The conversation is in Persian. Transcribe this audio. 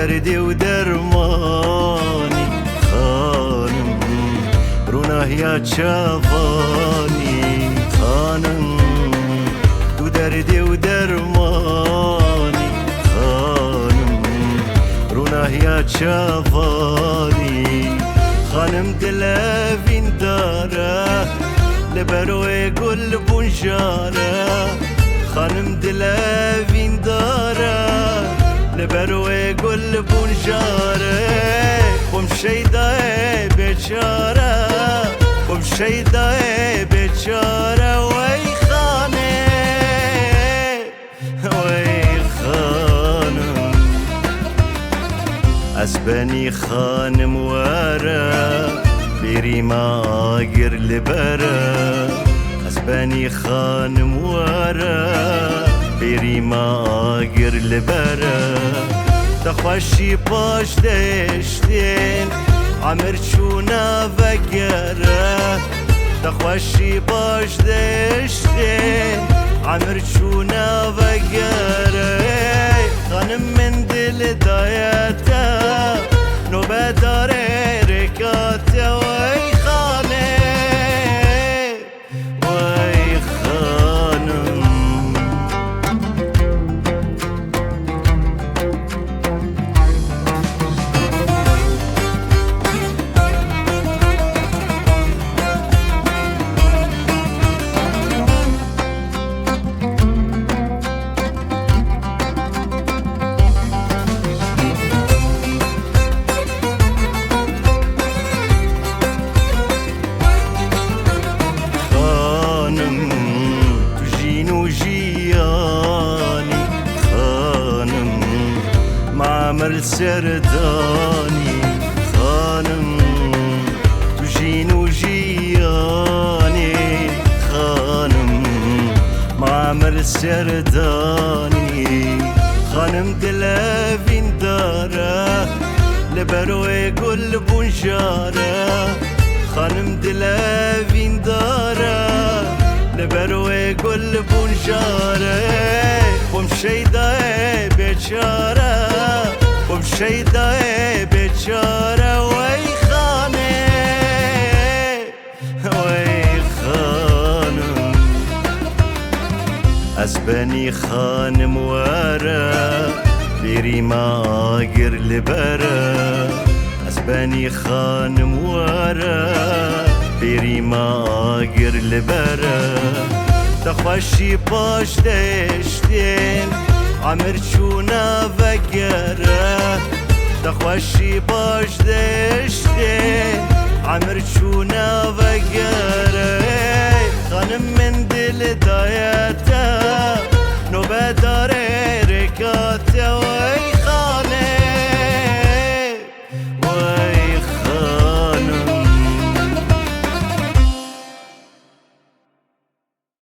دردي ودرماني خانم رونه يا شافاني خانم تو دردي ودرماني خانم رونه يا شافاني خانم دلافين داره لبروي قل بنجاره خانم دلافين داره لبروي قل بنجاره ومشيدة بيشاره ومشيدة بيشاره وي خانم وي خانم اسباني خانم ورا بيري ما اقر لبرا اسباني خانم ورا بيري ما اقر لبرا تخوشي باش دشتين عمر شونا فقرا تخوشي باش دشتين عمر شونا فقرا خانم من دل دايتا نوبة داري ركاتا وي خانم وي خانم عمر سرداني خانم تجين وجياني خانم معمر سرداني خانم دلافين داره لبروي قل بنجاره خانم دلافين داره لبروي قل بنجاره ومشيدة بيشاره ومشيدة بيشاره وي خانم وي خانم اسباني خانم ورا بيري ما اقر لبرا اسباني خانم ورا بيري ما اقر لبرا تخوشي باش دشتين عمر شونا فقره تخوشي باش دشتين عمر شونا فقره خانم من دل دايت